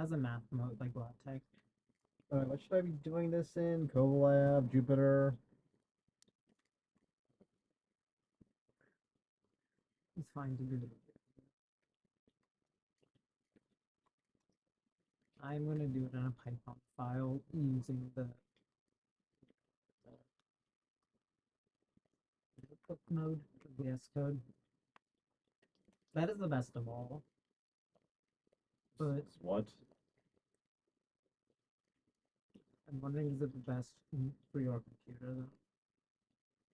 has a math mode like LaTeX. Alright, what should I be doing this in? Colab, Jupyter. It's fine to do. I'm gonna do it in a Python file using the book mode of the S code. That is the best of all. But What? I'm wondering, is it the best for your computer though?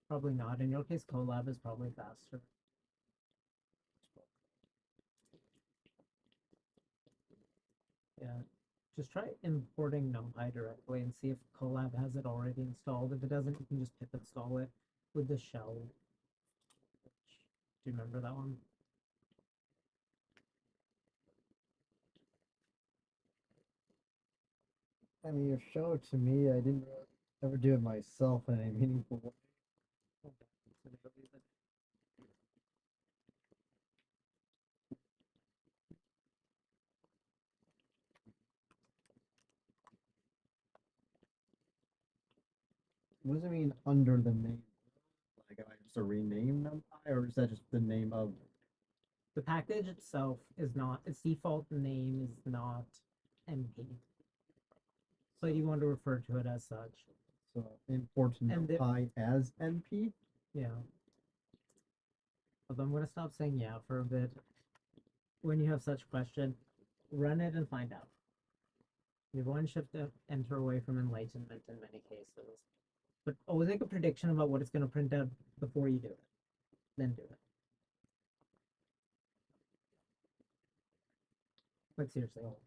Probably not. In your case, Colab is probably faster. Yeah. Just try importing NumPy directly and see if Colab has it already installed. If it doesn't, you can just pip install it with the shell. Do you remember that one? I mean, you show it to me. I didn't ever do it myself in a meaningful way. What does it mean under the name? Like, am I just a rename NumPy, or is that just the name of? The package itself is not, its default name is not MP. So you want to refer to it as such. So import NumPy as NP? Yeah. Although I'm going to stop saying yeah for a bit. When you have such question, run it and find out. You have one shift to enter away from enlightenment in many cases. But always make a prediction about what it's going to print out before you do it. Then do it. Like seriously, always.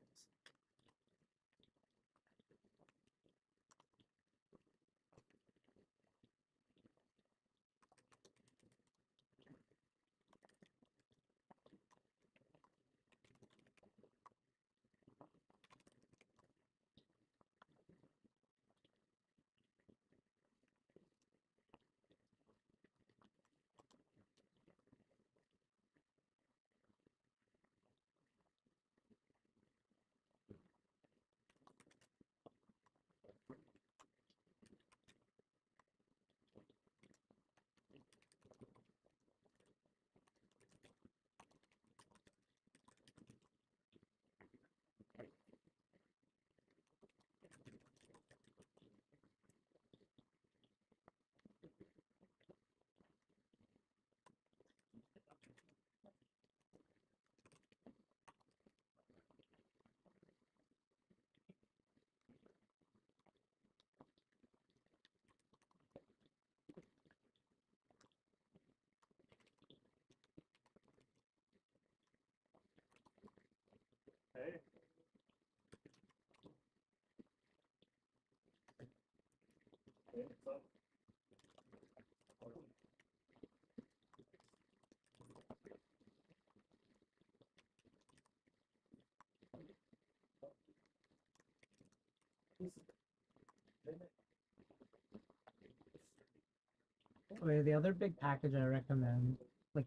Okay, the other big package I recommend, like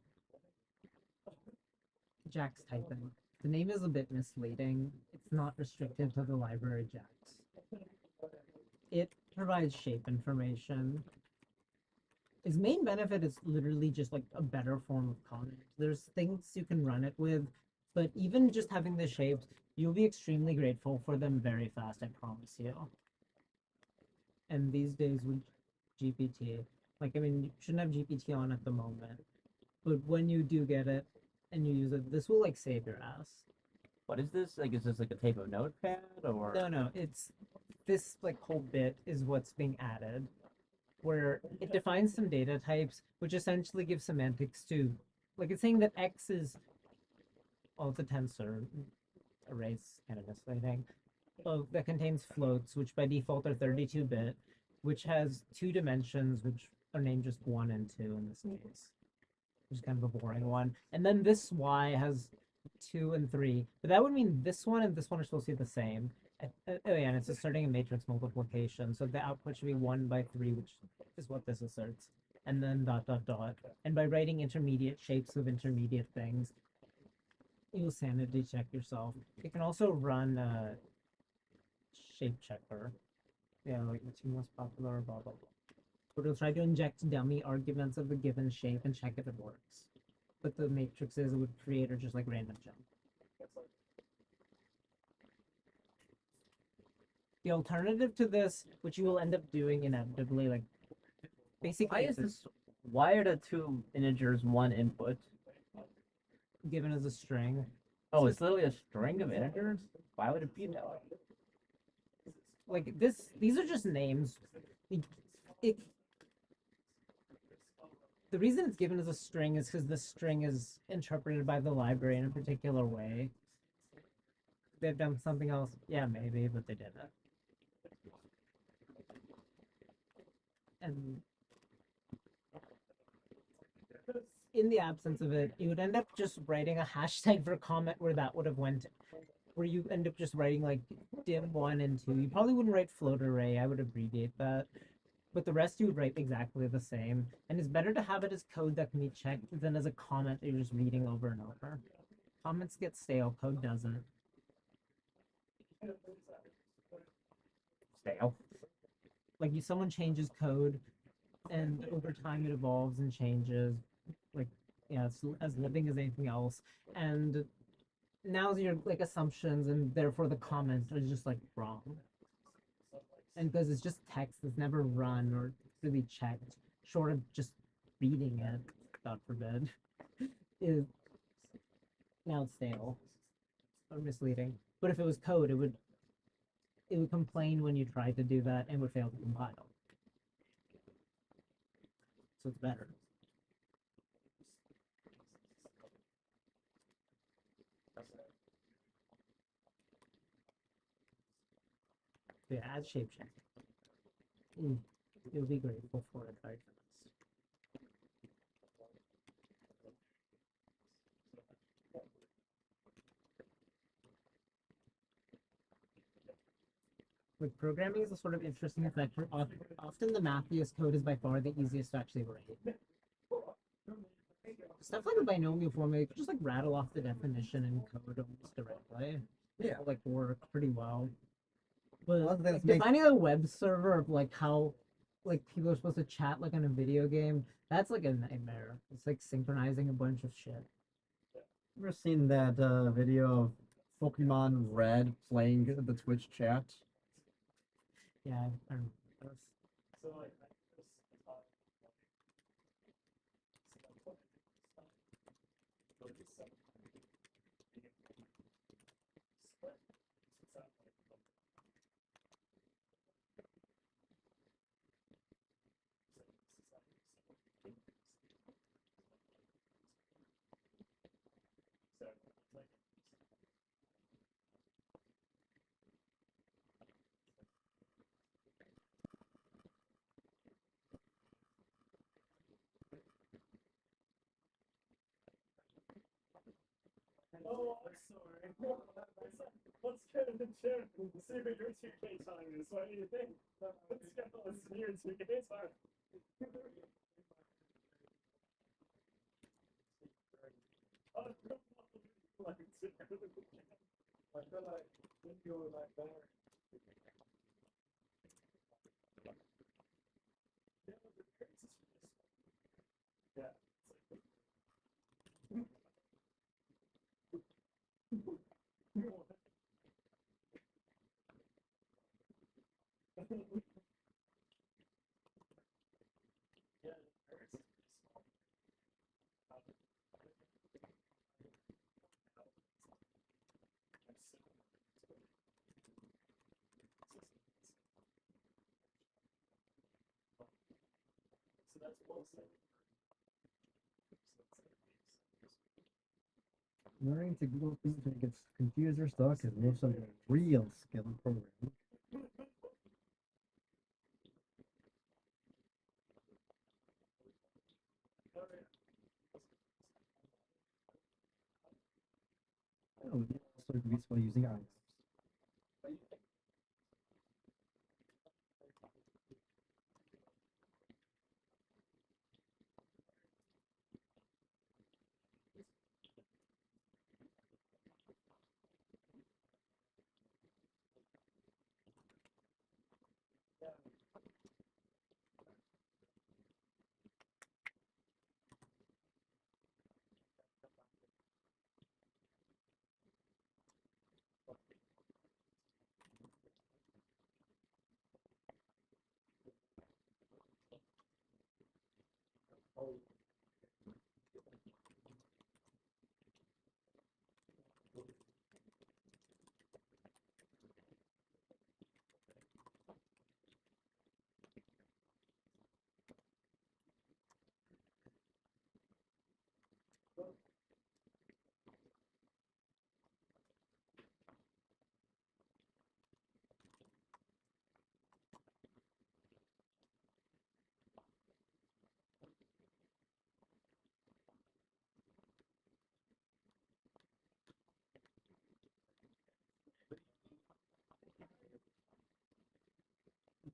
Jax typing. The name is a bit misleading. It's not restricted to the library Jax. It provides shape information. Its main benefit is literally just like a better form of comment. There's things you can run it with, but even just having the shapes, you'll be extremely grateful for them very fast, I promise you. And these days with GPT, like I mean, you shouldn't have GPT on at the moment, but when you do get it and you use it, this will like save your ass. What is this? Like, is this like a type of notepad or? No, it's this like whole bit is what's being added, where it defines some data types, which essentially give semantics to, like it's saying that X is, well, it's a tensor arrays kind of misleading, that contains floats, which by default are 32-bit, which has two dimensions, which are named just 1 and 2 in this case, which is kind of a boring one. And then this Y has 2 and 3, but that would mean this one and this one are supposed to be the same. Oh yeah, and it's asserting a matrix multiplication, so the output should be 1 by 3, which is what this asserts. And then dot dot dot. And by writing intermediate shapes of intermediate things, you'll sanity check yourself. You can also run shape checker. Yeah, like the two most popular, blah blah blah. But it'll try to inject dummy arguments of the given shape and check if it works. But the matrices it would create are just like random jump. The alternative to this, which you will end up doing inevitably, like basically Why is this? Why are the two integers one input? given as a string. Oh, it's literally a string of integers. Why would it be that way? Like this, these are just names. It, the reason it's given as a string is because the string is interpreted by the library in a particular way. They've done something else, yeah, maybe, but they didn't. And in the absence of it, you would end up just writing a hashtag for comment where that would have went, where you end up just writing like dim1 and 2. You probably wouldn't write float array. I would abbreviate that. But the rest you would write exactly the same. And it's better to have it as code that can be checked than as a comment that you're just reading over and over. Comments get stale, code doesn't. Stale. Like someone changes code and over time it evolves and changes. Like, yeah, it's as living as anything else. And now your like assumptions and therefore the comment are just like wrong. And because it's just text that's never run or really checked, short of just reading it, God forbid, is now it's stale or misleading. But if it was code, it would complain when you tried to do that and would fail to compile. So it's better. So yeah, add shape check. You'll be grateful for it, right? Like programming is a sort of interesting sector. Often the mathiest code is by far the easiest to actually write. Stuff like a binomial formula, you could just like rattle off the definition in code almost directly. Yeah. Like work pretty well. But Well, that's like, make- defining a web server of like how like people are supposed to chat like in a video game, that's like a nightmare. It's like synchronizing a bunch of shit. Ever seen that video of Pokemon Red playing the Twitch chat? Yeah, I remember this. Oh, I'm sorry. Let's get in the gym and see what your 2K time is. What do you think? Let's get your 2K time. I feel like you were like better. Yeah. So that's one thing. Learning to Google things when you get confused or stuck is most of the real skill in programming. Oh, you also be useful using items.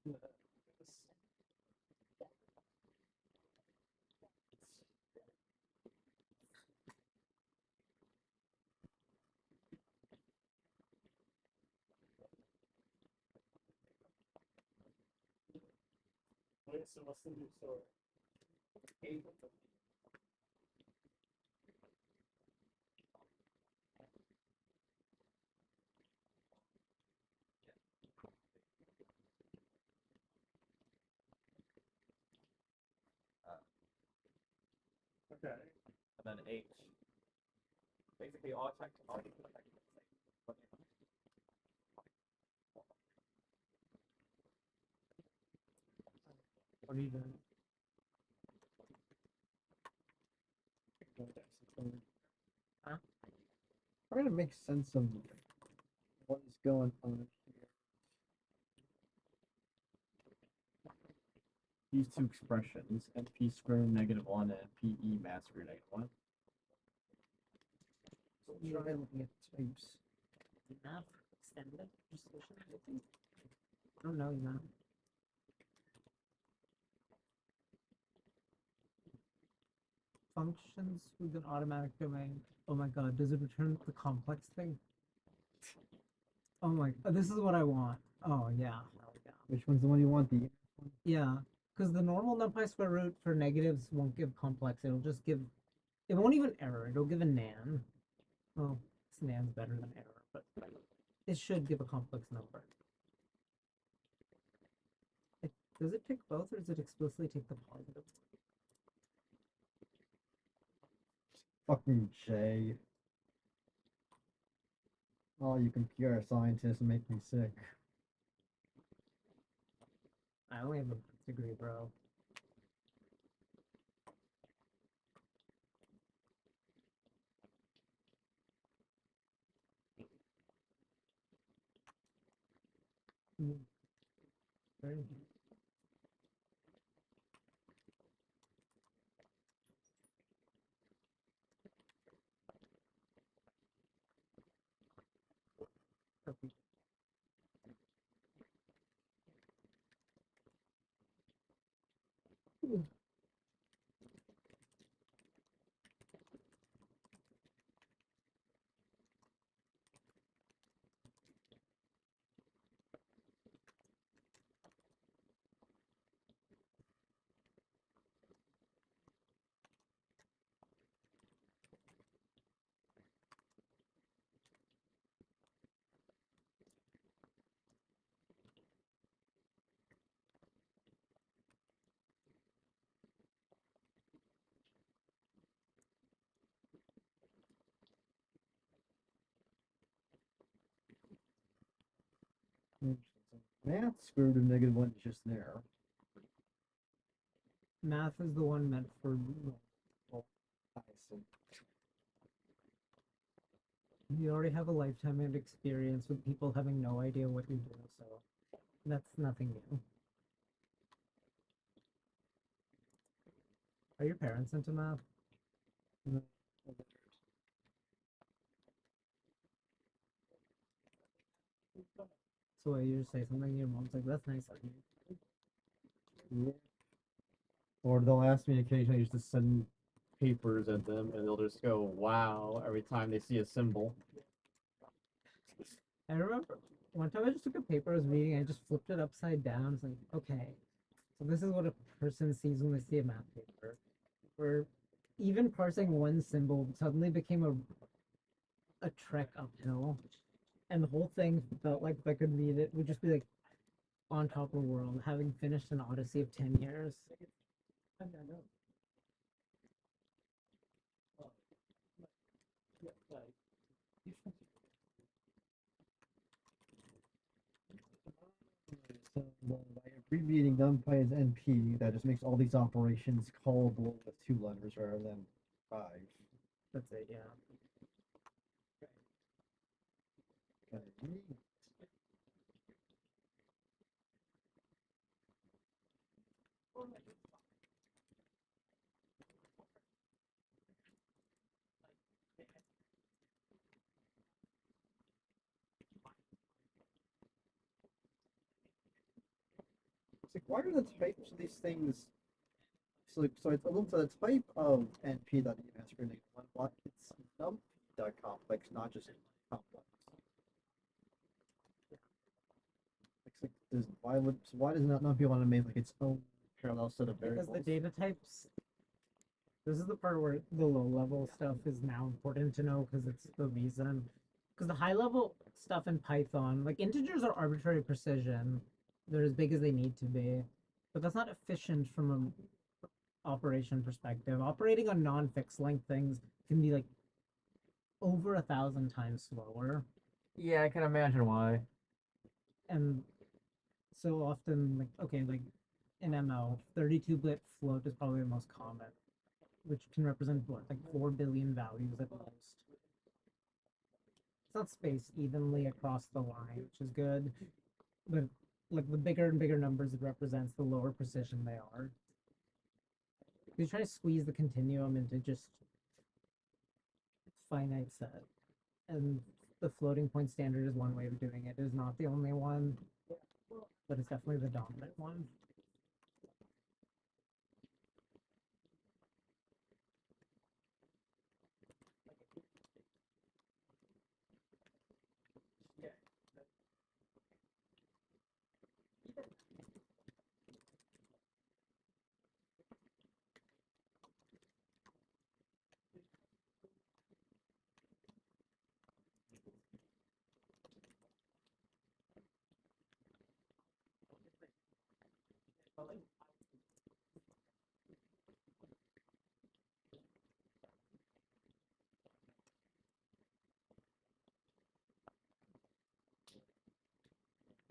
Wait, so what's the new story? Okay. And then H. Basically, all check. What are you doing? Huh? Trying to make sense of what is going on here. These two expressions, NP squared -1 and PE math squared -1. So try looking at types. Math extended solution, I think. I don't know, you know. Functions with an automatic domain. Oh my god, does it return the complex thing? Oh my, this is what I want. Oh yeah, hell yeah. Which one's the one you want? The Yeah, because the normal NumPy square root for negatives won't give complex. It'll just give. It won't even error. It'll give a nan. Well, nan's better than error, but it should give a complex number. Does it pick both, or does it explicitly take the positive? fucking J. Oh, you computer scientists make me sick. I only have a degree, bro. Very perfect. Math square root of -1 is just there. Math is the one meant for. I see. You already have a lifetime of experience with people having no idea what you do, so that's nothing new. Are your parents into math? No, So you just say something, your mom's like, "That's nice of you." yeah. Or they'll ask me occasionally just to send papers at them, and they'll just go, "Wow!" every time they see a symbol. I remember one time I just took a paper I was reading, I just flipped it upside down. It's like, okay, so this is what a person sees when they see a math paper. Where even parsing one symbol suddenly became a trek uphill. And the whole thing felt like if I could read it, would just be like on top of the world, having finished an odyssey of 10 years. So by abbreviating NumPy as NP, that just makes all these operations callable with 2 letters rather than 5. That's it, yeah. Okay. It's like, why are the types of these things? So it's a little, so the type of np.emas grenade one block, it's numpy.complex, not just complex. It's like, why does not numpy want to make like its own parallel set of Because variables? the data types. This is the part where the low level stuff is now important to know because it's the reason. Because the high level stuff in Python, like integers are arbitrary precision. They're as big as they need to be. But that's not efficient from an operation perspective. Operating on non-fixed length things can be like over 1,000 times slower. Yeah, I can imagine why. And so often, like, okay, like in ML, 32-bit float is probably the most common, which can represent what, like 4 billion values at most. It's not spaced evenly across the line, which is good, but like the bigger and bigger numbers it represents, the lower precision they are. You try to squeeze the continuum into just finite set, and the floating point standard is one way of doing it. It is not the only one, but it's definitely the dominant one.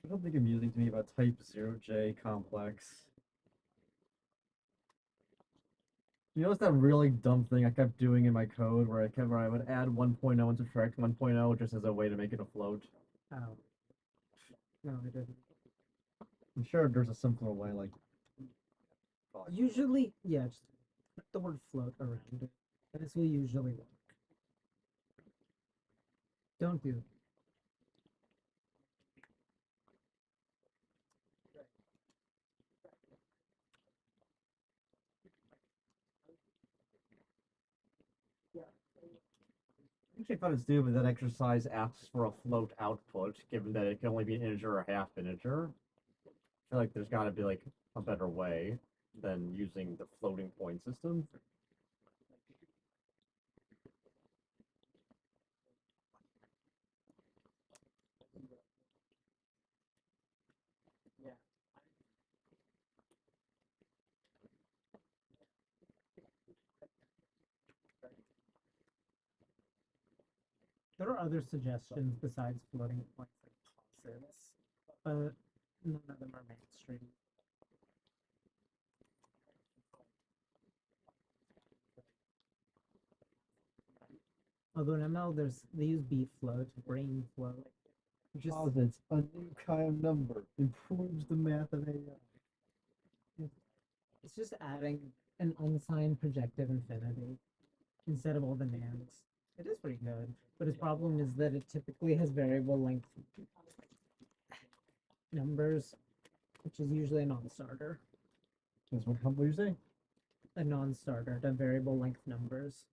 Something amusing to me about type 0J complex. You notice that really dumb thing I kept doing in my code where I would add 1.0 and subtract 1.0 just as a way to make it a float? Oh. No, it didn't. I'm sure there's a simpler way, like Usually, yeah, just put the word float around it. This will usually work. Don't do. I actually thought it's stupid that exercise asks for a float output, given that it can only be an integer or half integer. I feel like there's got to be like a better way than using the floating point system. There are other suggestions besides floating points like posits, but none of them are mainstream. Although in ML, they use B float, brain float, which is posits, a new kind of number, improves the math of AI. it's just adding an unsigned projective infinity instead of all the nands. It is pretty good, but its problem is that it typically has variable length numbers, which is usually a non-starter. That's what you say? A non-starter to variable length numbers.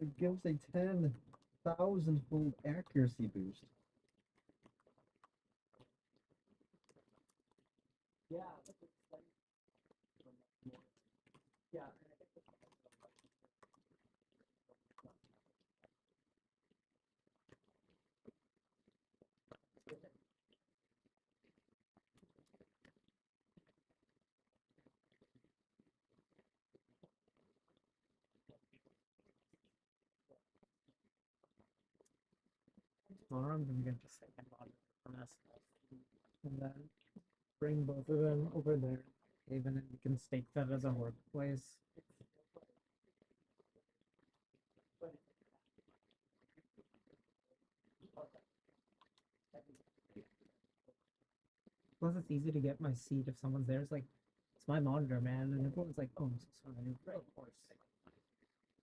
It gives a 10,000-fold accuracy boost. Tomorrow I'm gonna get the second monitor from SF, and then bring both of them over there, even and we can stake that as a workplace. Plus, it's easy to get my seat if someone's there. It's like, it's my monitor, man, and everyone's like, "Oh, I'm so sorry." Of course.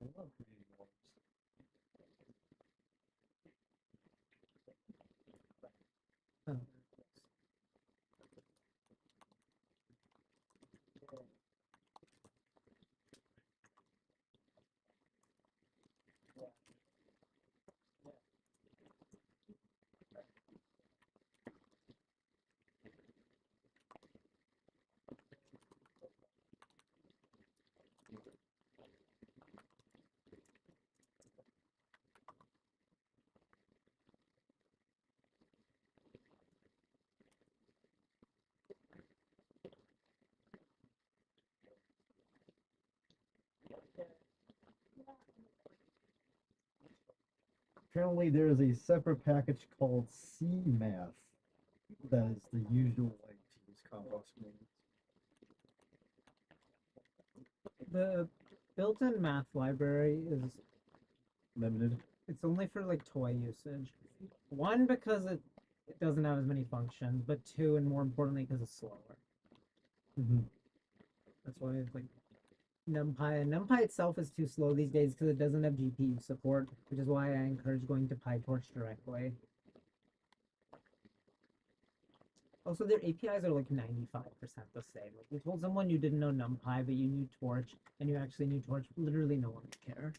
I love creating worlds. Oh. Apparently, there is a separate package called CMath that is the usual way to use complex means. The built-in math library is Limited. it's only for like toy usage. One, because it doesn't have as many functions, but two, and more importantly, because it's slower. Mm-hmm. That's why it's like NumPy itself is too slow these days because it doesn't have GPU support, which is why I encourage going to PyTorch directly. Also, their APIs are like 95% the same. Like, you told someone you didn't know NumPy, but you knew Torch, and you actually knew Torch, literally no one would care.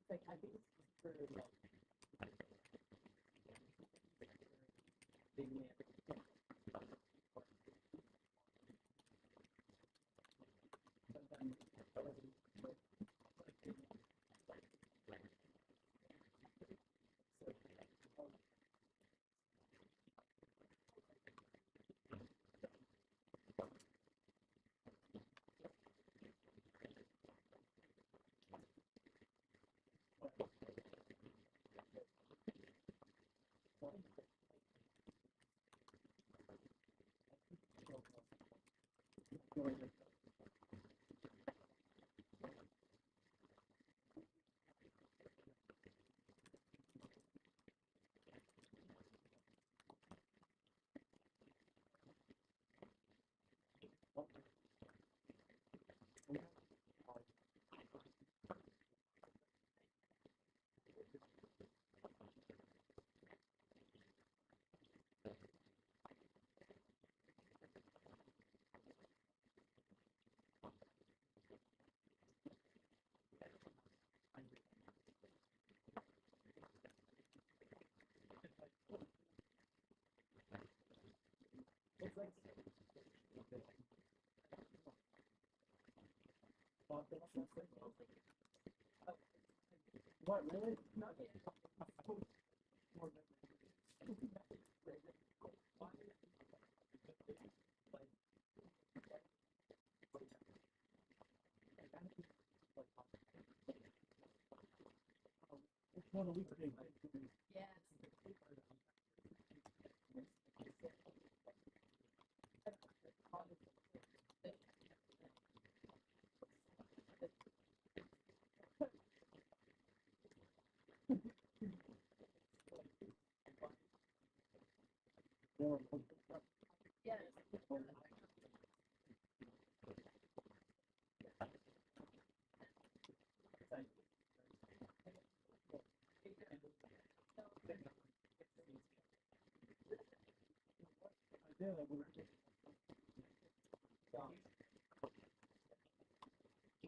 Like, I think it's for big man. What, really?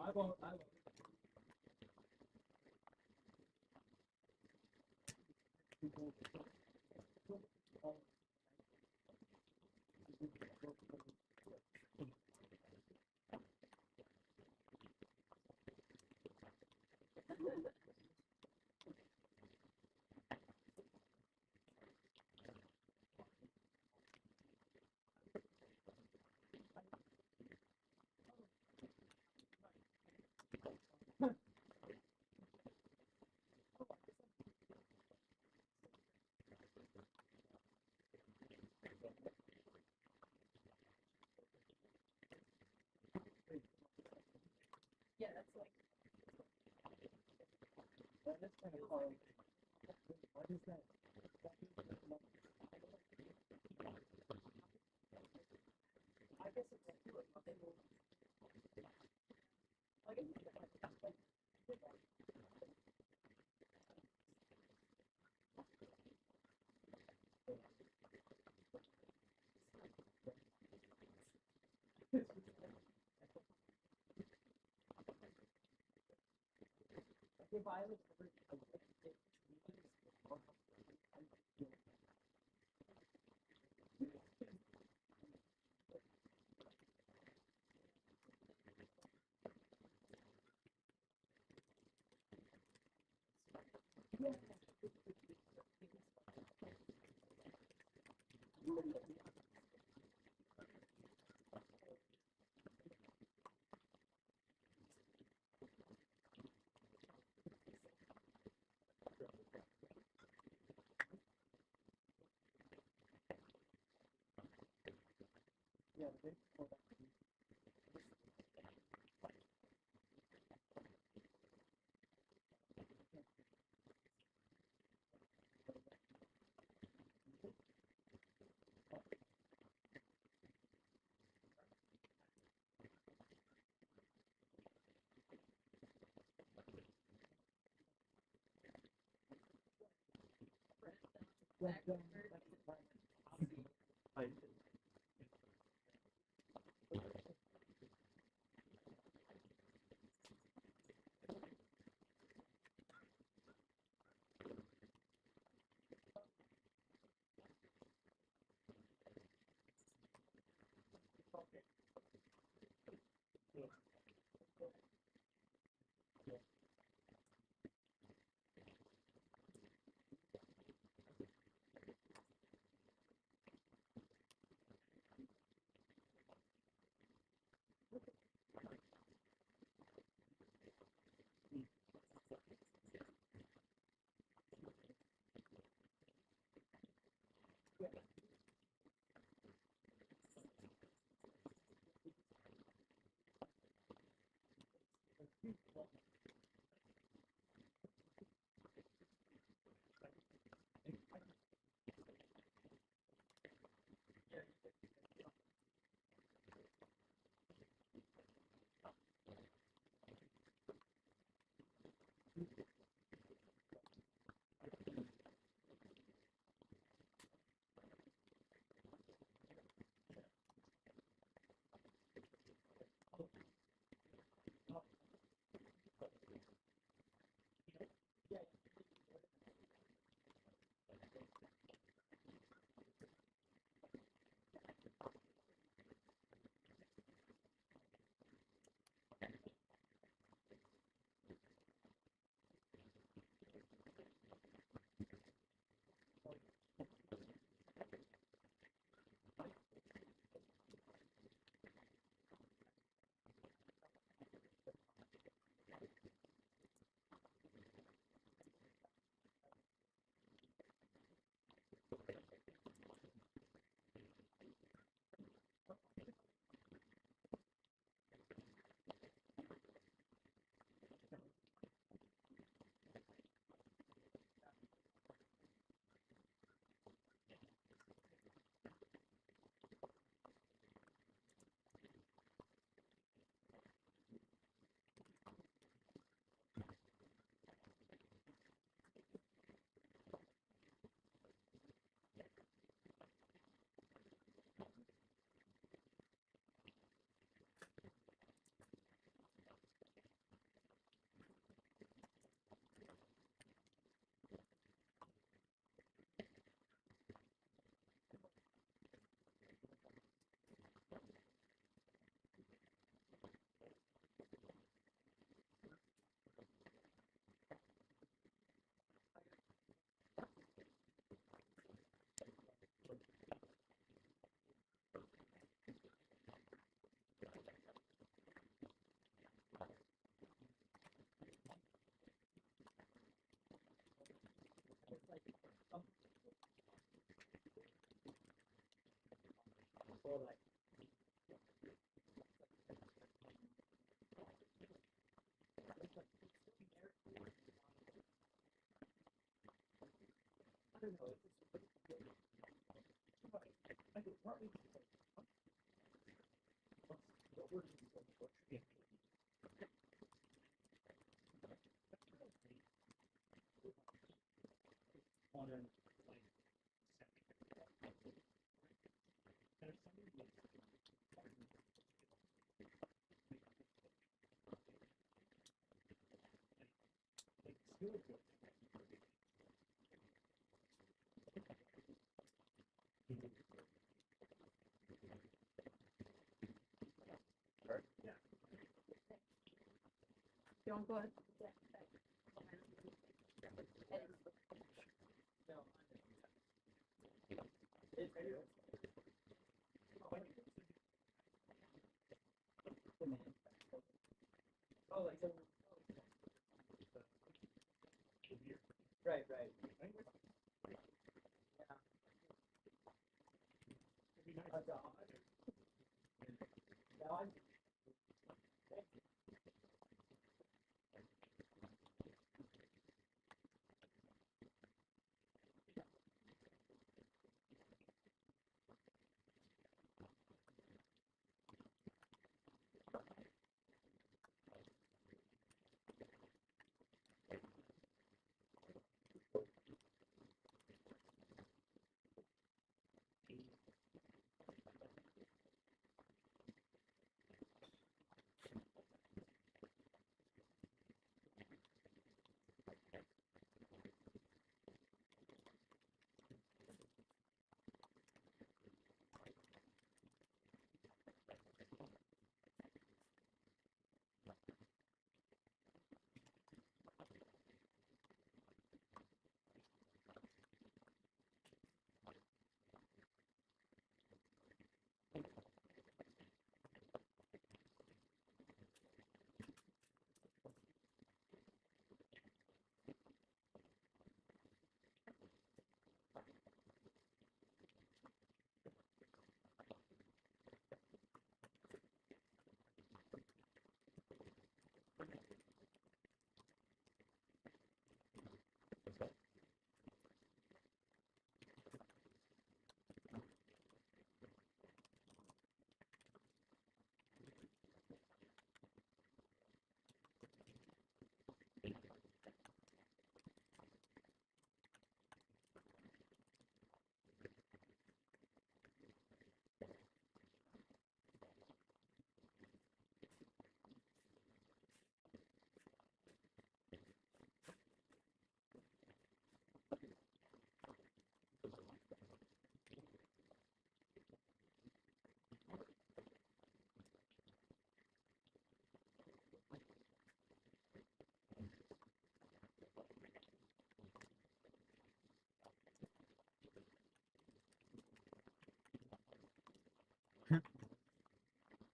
I won't. That's kind of hard. What is that? I guess it's if I was yeah, Don't go ahead. Right, right.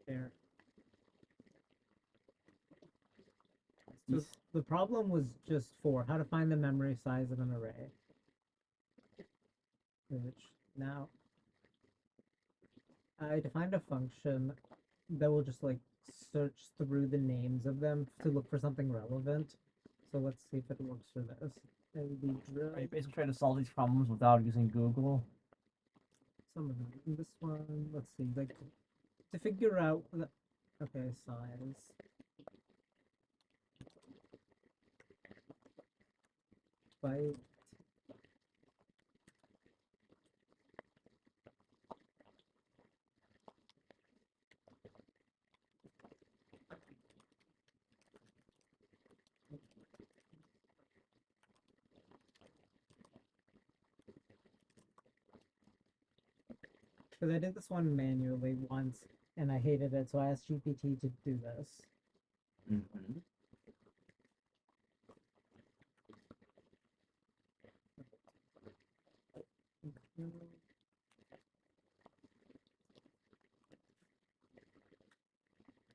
There. So the problem was just for how to find the memory size of an array. Which now I defined a function that will just like search through the names of them to look for something relevant. So let's see if it works for this. And the drill. Are you basically trying to solve these problems without using Google? Some of them. This one, let's see, like to figure out the okay size. Byte. Because I did this one manually once and I hated it, so I asked GPT to do this. Mm-hmm.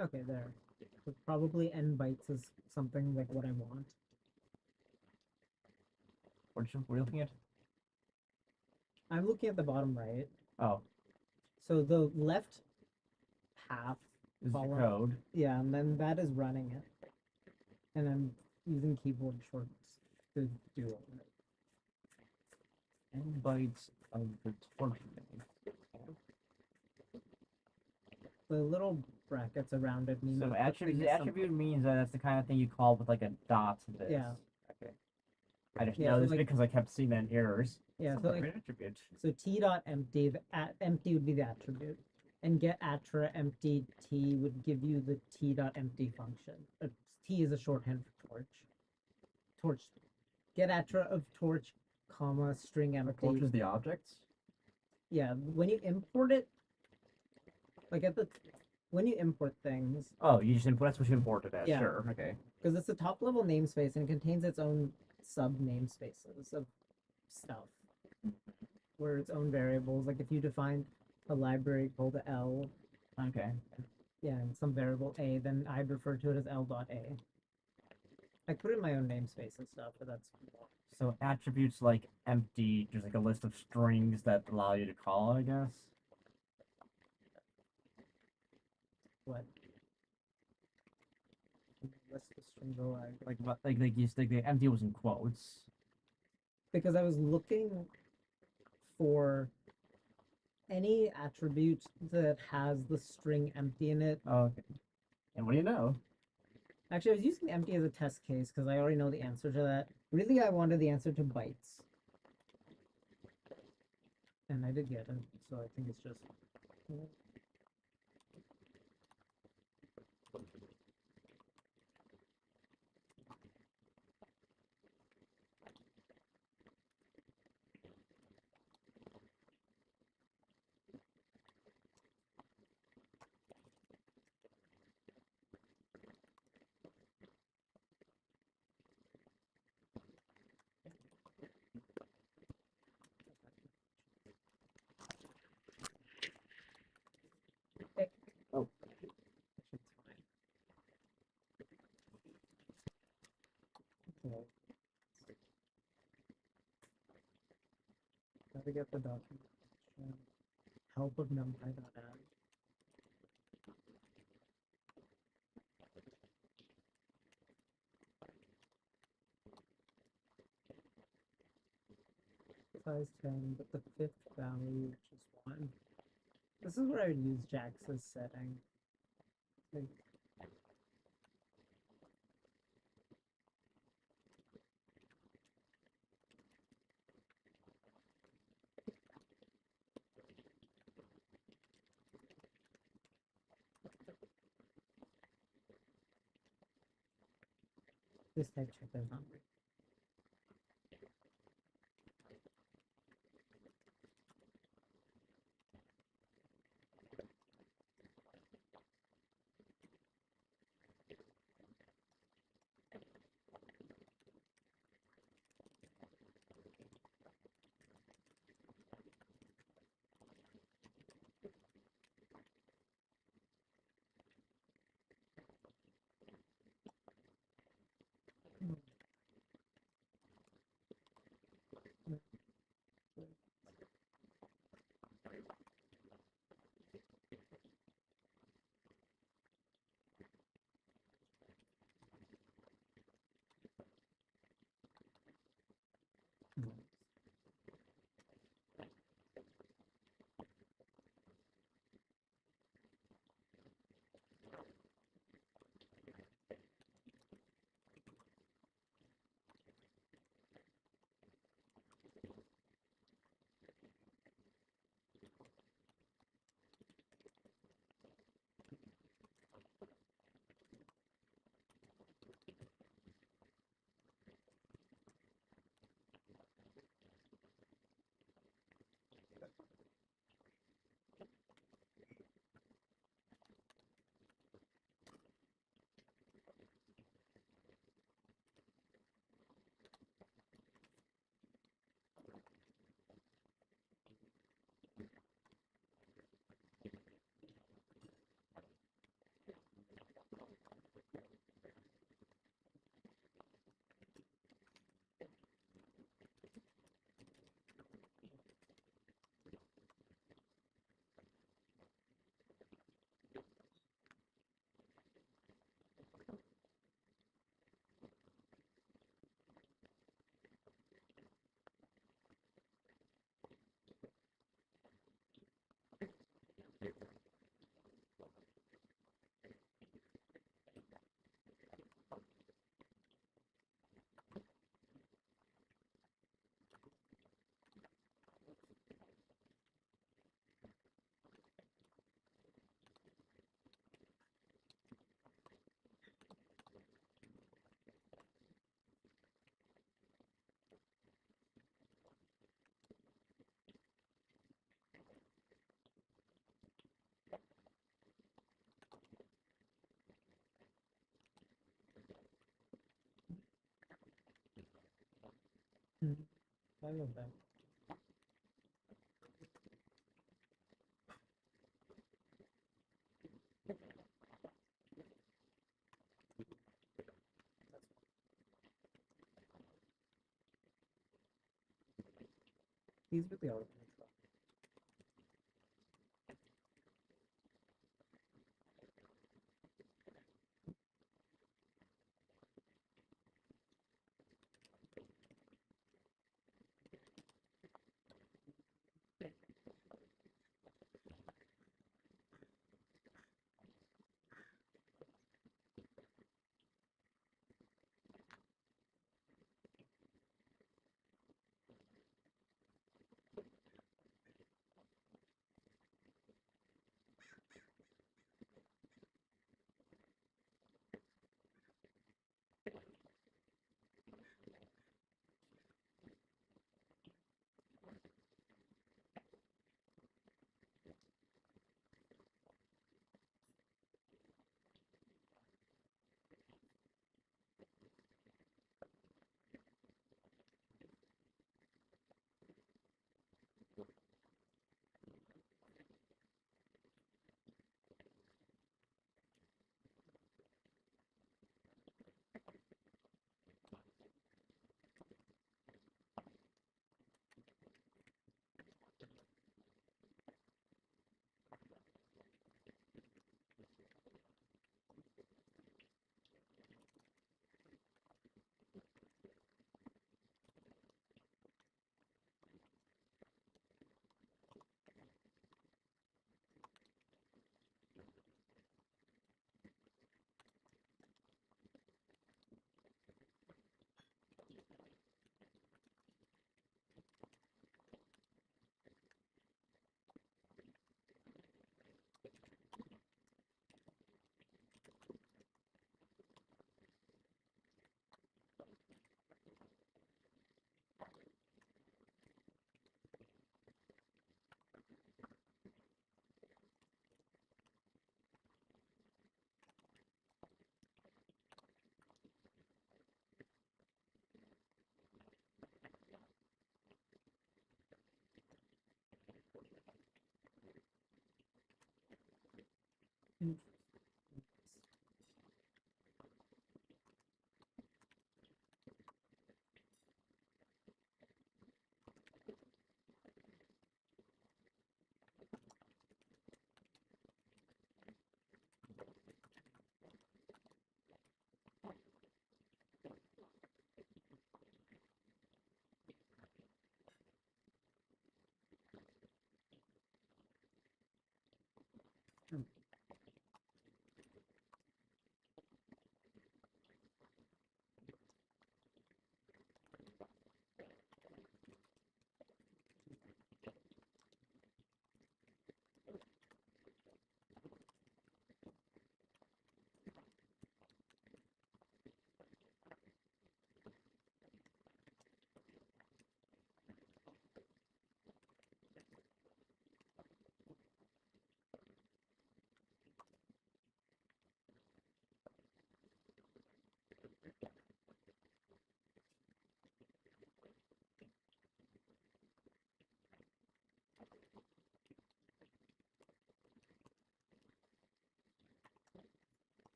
Okay, there. So probably n bytes is something like what I want. What are you looking at? I'm looking at the bottom right. Oh, So the left half, Is the Follow. code. yeah, and then that is running it, and I'm using keyboard shorts to do all of it. N bytes of the torch name. The little brackets around it mean So that the attribute, thing the is attribute means that that's the kind of thing you call with like a dot to this. Yeah. Okay. I just Yeah, know so this like- because I kept seeing that in errors. Yeah, Sounds so like like an attribute. so t dot empty, empty would be the attribute, and get attra empty t would give you the t dot empty function. T is a shorthand for torch. Torch, get attra of torch, comma string The empty. torch is the object. Yeah, when you import it, like when you import things, Oh, you just import. That's what you imported as. Yeah. Sure. Okay. because it's a top level namespace and it contains its own sub namespaces of stuff, where its own variables. Like if you define a library called L, Okay. yeah, and some variable A, then I'd refer to it as L.A. I put in my own namespace and stuff, but that's So attributes like empty, just like a list of strings that allow you to call, I guess. what. List of strings alive. Like you stick the empty was in quotes. Because I was looking for any attribute that has the string empty in it. Oh, okay. And what do you know? Actually, I was using empty as a test case because I already know the answer to that. Really, I wanted the answer to bytes. And I did get it, so I think it's just... Oh. Shit's fine. Okay. Gotta get the documentation. Help of numpy.add. Size 10, but the fifth value, which is 1. This is where I would use Jax's setting. Like, this type checker is not right. Fine with that. These really are.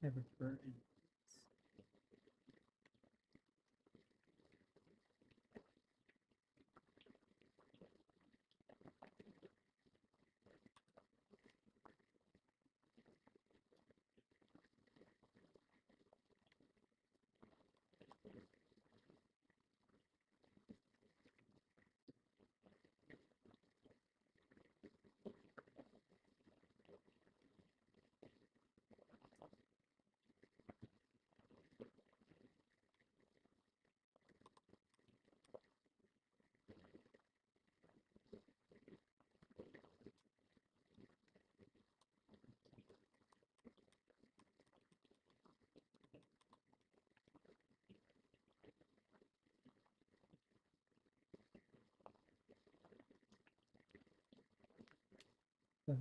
Never burn. So,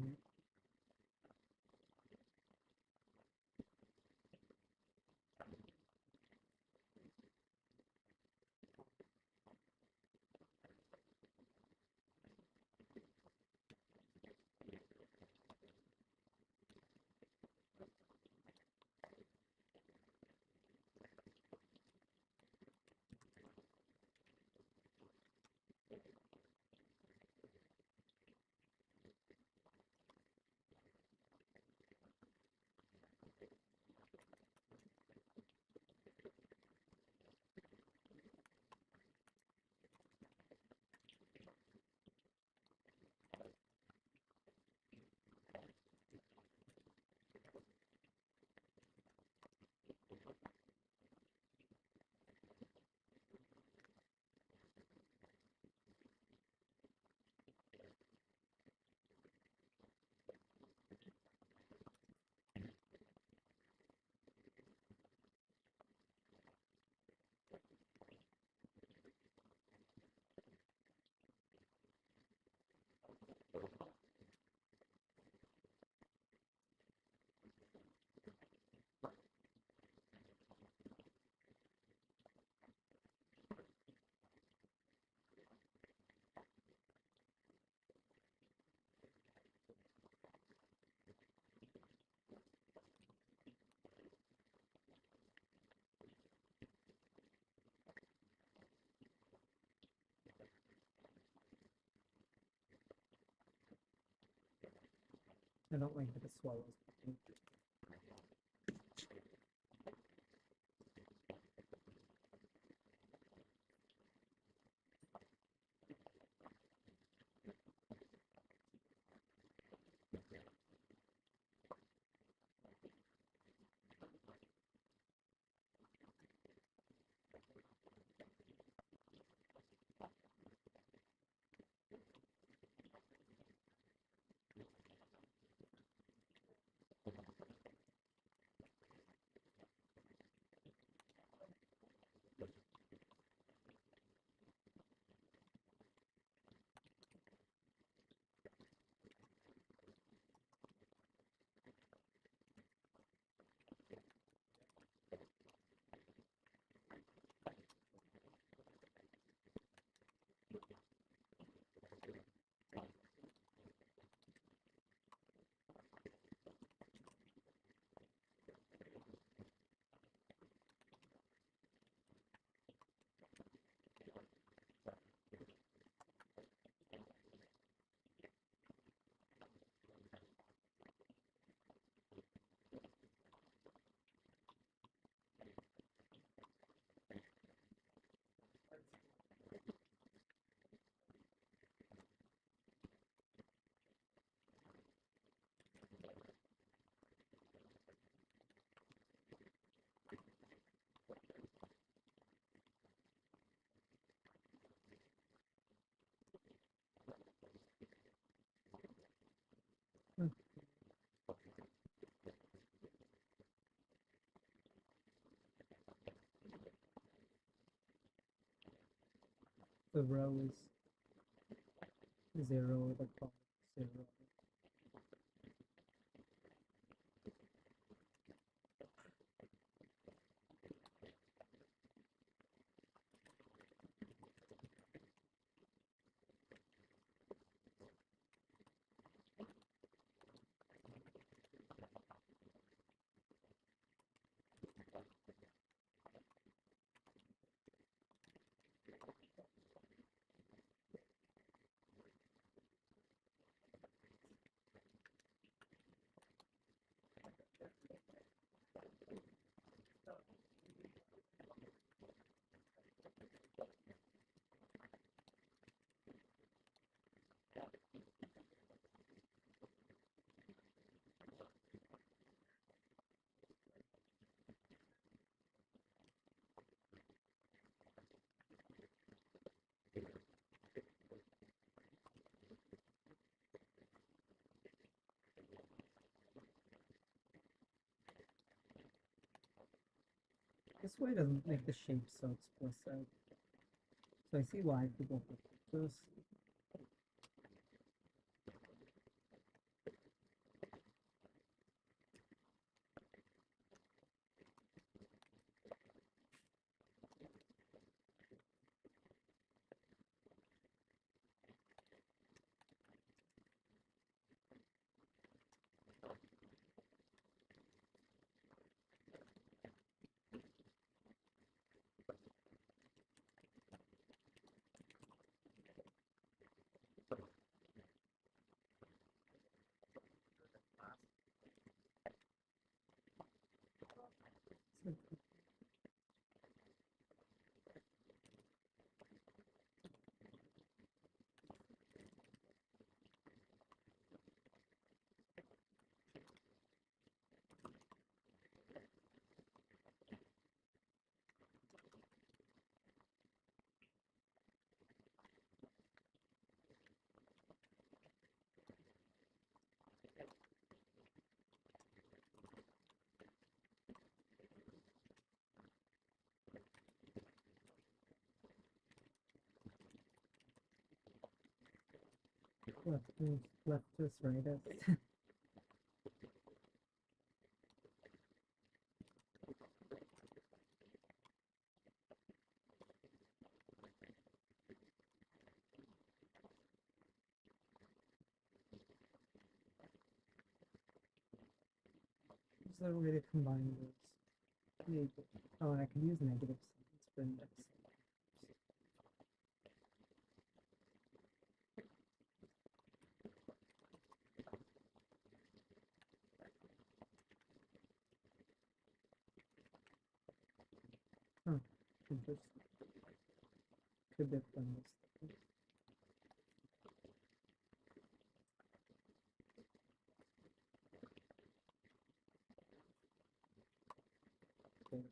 I don't like that it swallows. The row is 0, the column is 0. This way doesn't make the shape so explicit. So I see why people put this. leftist, rightist. Is there a way to combine those? Maybe. Oh, and I could use negative signs for index. Huh. Interesting. Could have done this. Okay.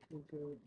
We'll go.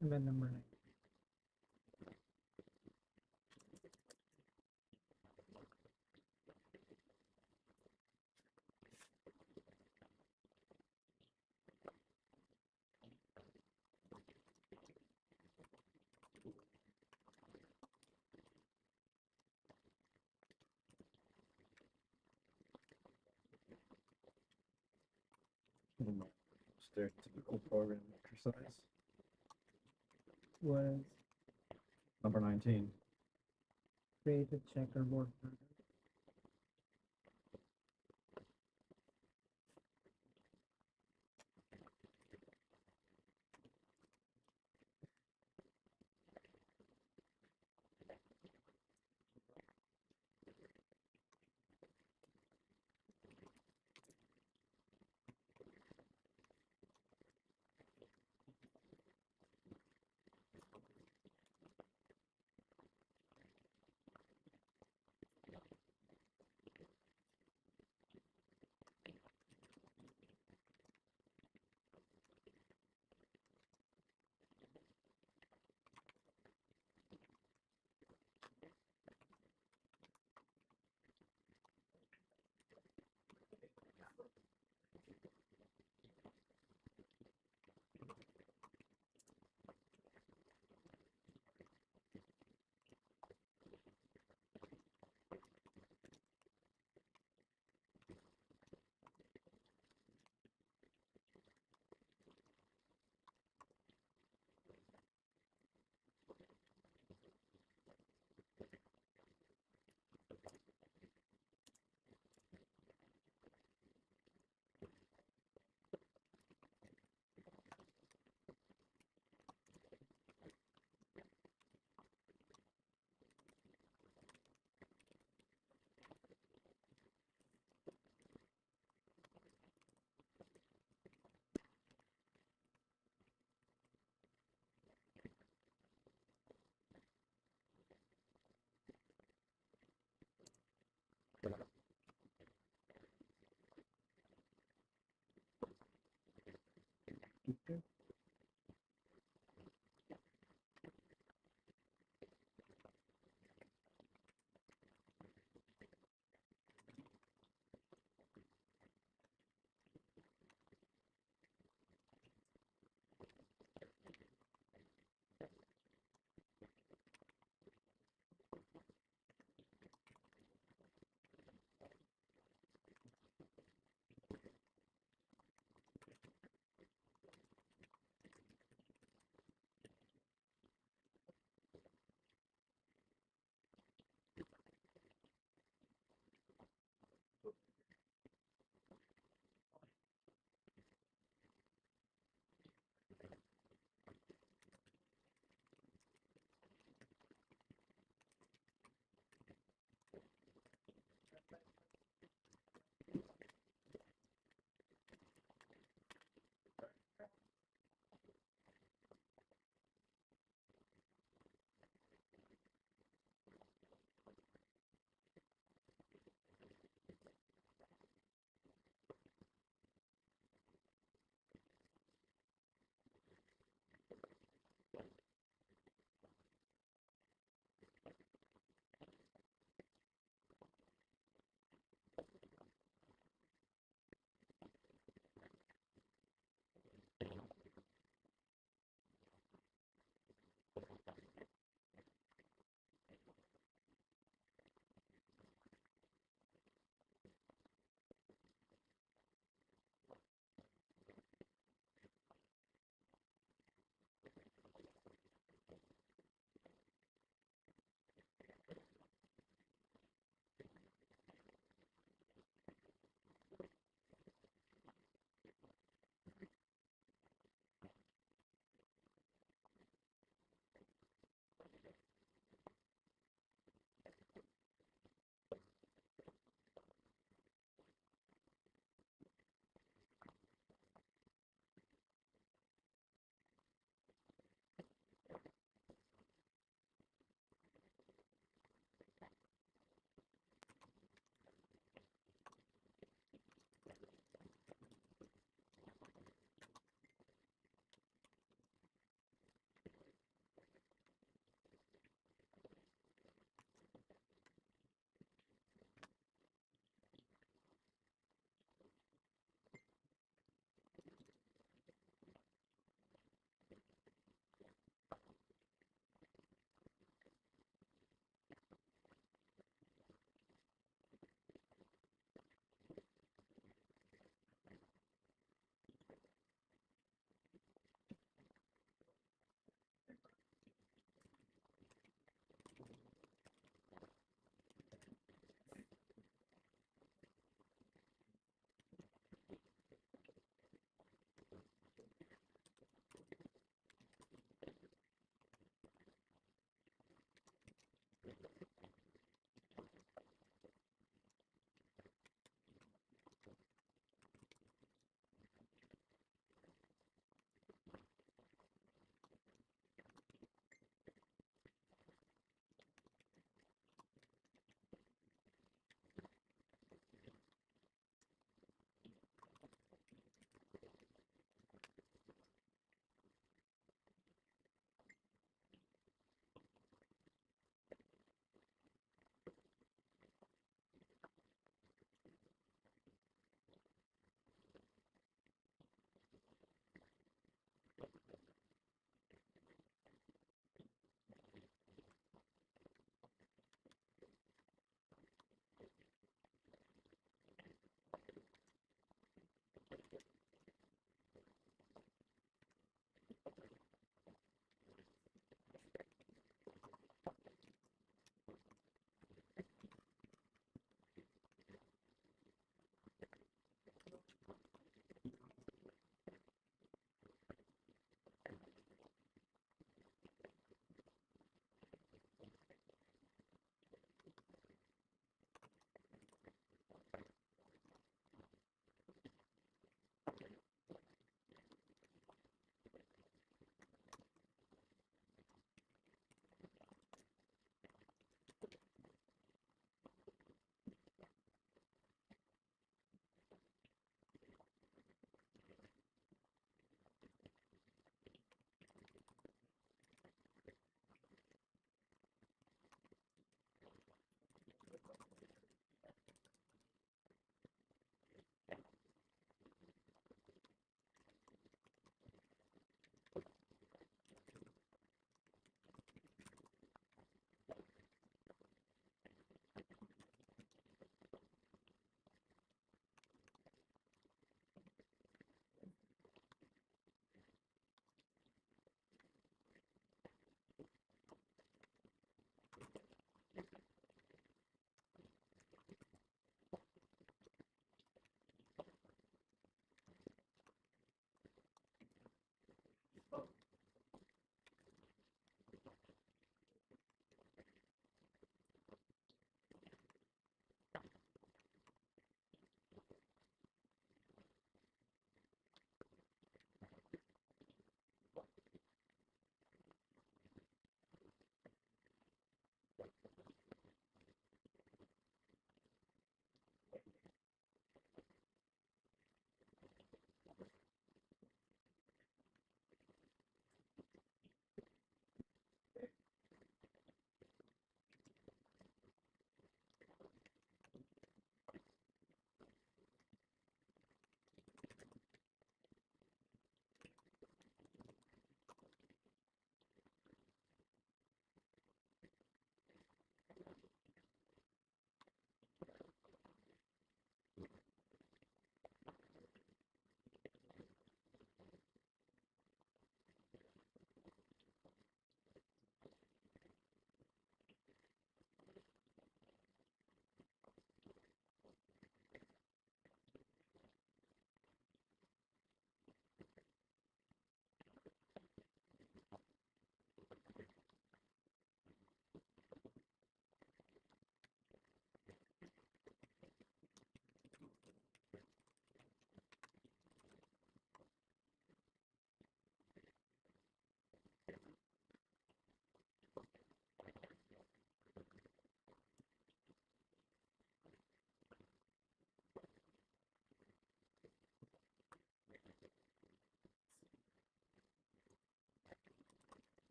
Event number 9. Stereotypical program exercise. Was Number 19. create a checkerboard pattern.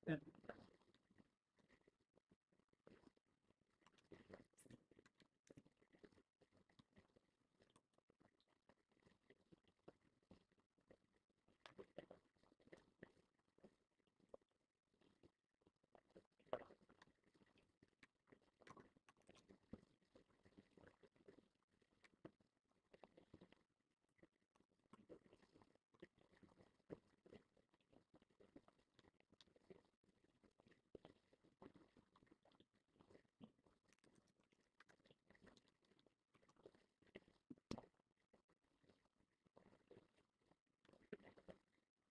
And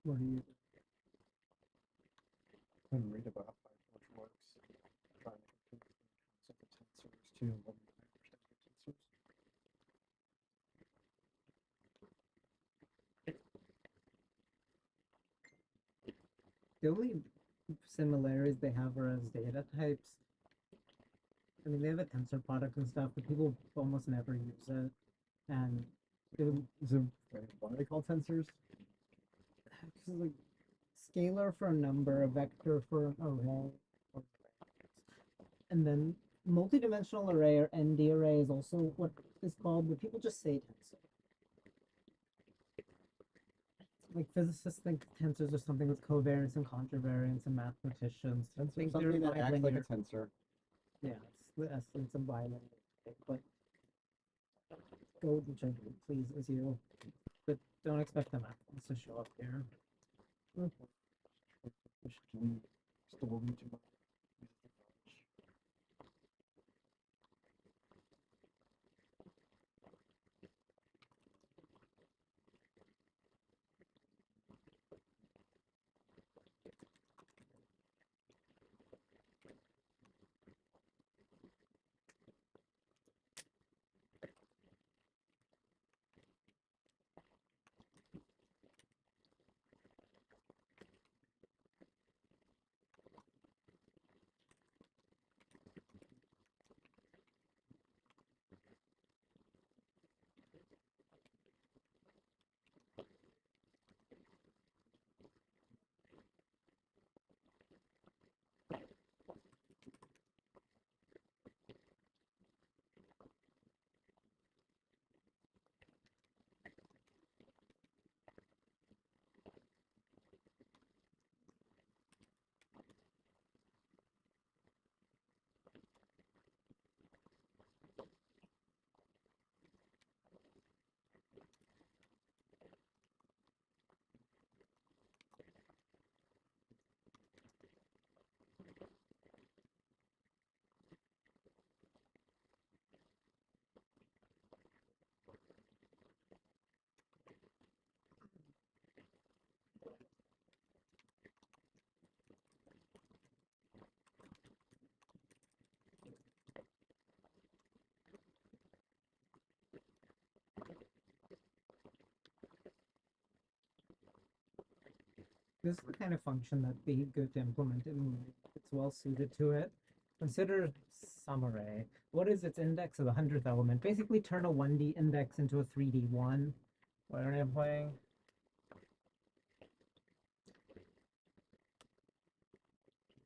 What do you? Couldn't read about how PyTorch works. Trying to compare the concept of tensors to what we understand of tensors. The only similarities they have are as data types. I mean, they have a tensor product and stuff, but people almost never use it. And it would, So, what are they called tensors? cause like scalar for a number, a vector for an array, and then multidimensional array or ND array is also what is called, but people just say tensor. Like physicists think tensors are something with covariance and contravariance, and mathematicians Tensor think something they're that acts like a bilinear. tensor. Yeah, it's the essence of binary. But go and check it, please, as you. But don't expect the math to show up here. Efficiently store into my knowledge. This is the kind of function that'd be good to implement in Ruby. It's well suited to it. Consider some array. What is its index of the 100th element? Basically turn a 1D index into a 3D one. What are you playing?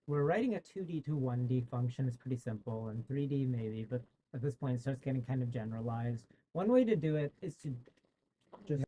We're writing a 2D to 1D function is pretty simple, and 3D maybe, but at this point it starts getting kind of generalized. One way to do it is to just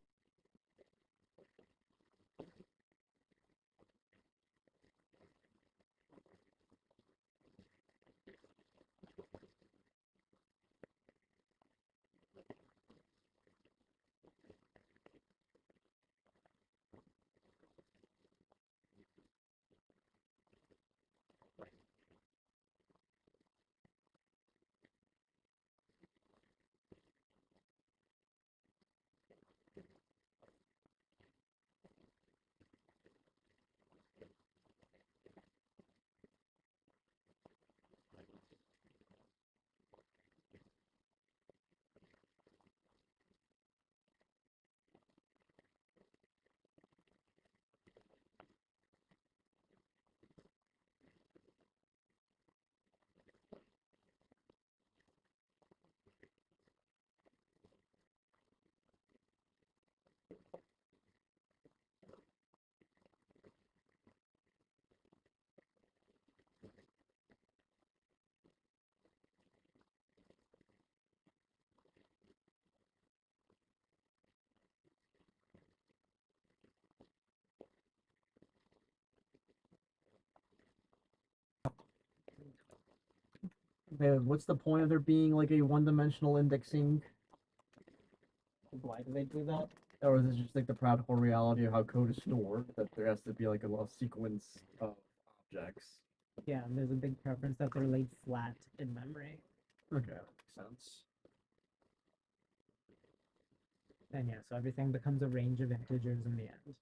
What's the point of there being like a one-dimensional indexing, why do they do that? or is it just like the practical reality of how code is stored that there has to be like a sequence of objects? Yeah, and there's a big preference that they're laid flat in memory. Okay, that makes sense. And yeah, so everything becomes a range of integers in the end.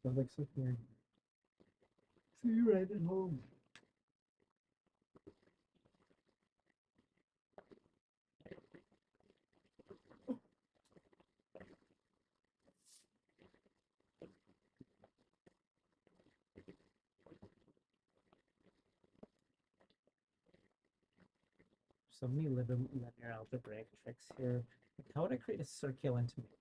Sounds like something. See you right at home. So many linear algebraic tricks here. Like, how would I create a circulant matrix?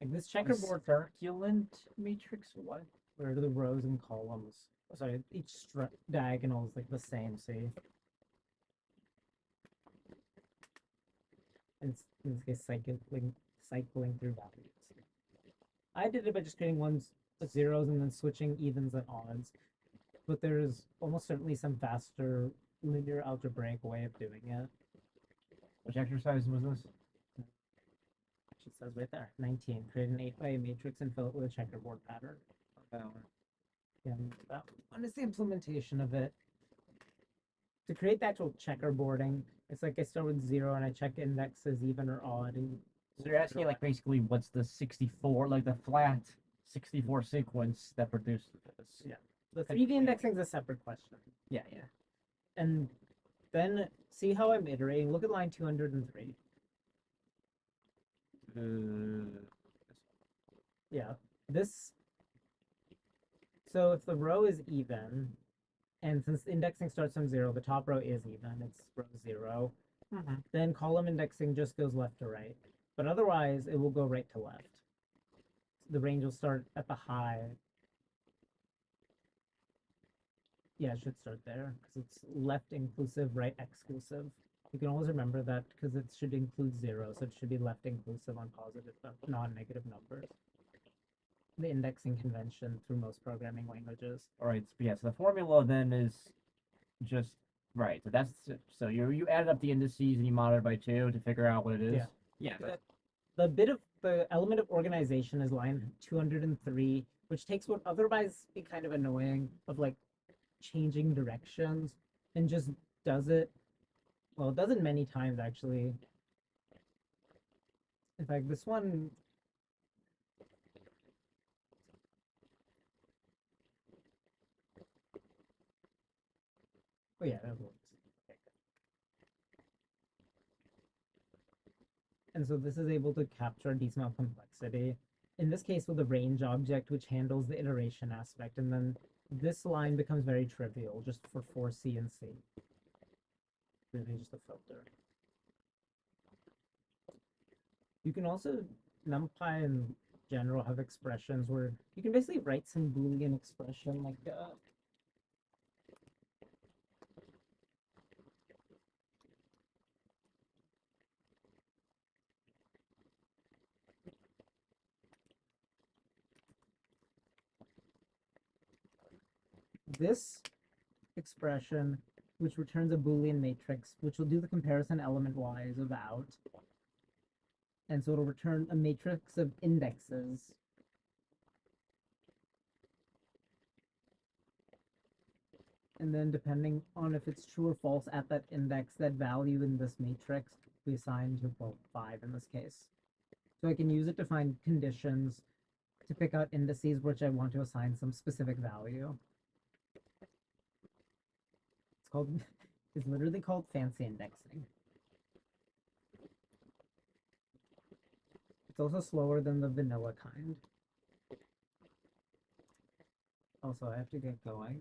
Like this checkerboard Circulant matrix? What? where the rows and columns. Sorry, each diagonal is like the same. See, and in this case, cycling through values. I did it by just creating ones zeros and then switching evens and odds. But there's almost certainly some faster linear algebraic way of doing it. Which exercise was this? It says right there, 19. Create an 8x8 matrix and fill it with a checkerboard pattern. And that one is the implementation of it. To create the actual checkerboarding, it's like I start with 0 and I check indexes even or odd. And So you're asking like basically what's the 64, like the flat 64 sequence that produced this? Yeah. The 3D indexing is a separate question. Yeah. And then see how I'm iterating. Look at line 203. Yeah. This. So if the row is even, and since indexing starts from 0, the top row is even, it's row 0, then column indexing just goes left to right. But otherwise, it will go right to left. The range will start at the high. Yeah, it should start there because it's left inclusive, right exclusive. You can always remember that because it should include 0, so it should be left inclusive on positive, non-negative numbers. The indexing convention through most programming languages. All right. So yeah. So the formula then is just right. So that's so you added up the indices and you modded by 2 to figure out what it is. Yeah. Yeah. The element of organization is line 203, which takes what otherwise be kind of annoying of like changing directions and just does it. Well, it does it many times actually. In fact, this one. Oh yeah, that works. Okay, good. And so this is able to capture decimal complexity. In this case, with a range object, which handles the iteration aspect, and then this line becomes very trivial just for C and C. Really just a filter. You can also, NumPy in general have expressions where you can basically write some Boolean expression like this expression, which returns a Boolean matrix, which will do the comparison element-wise of out. And so it'll return a matrix of indexes. And then depending on if it's true or false at that index, that value in this matrix we assign to, well, 5 in this case. So I can use it to find conditions to pick out indices which I want to assign some specific value. It's literally called fancy indexing. It's also slower than the vanilla kind. Also, I have to get going.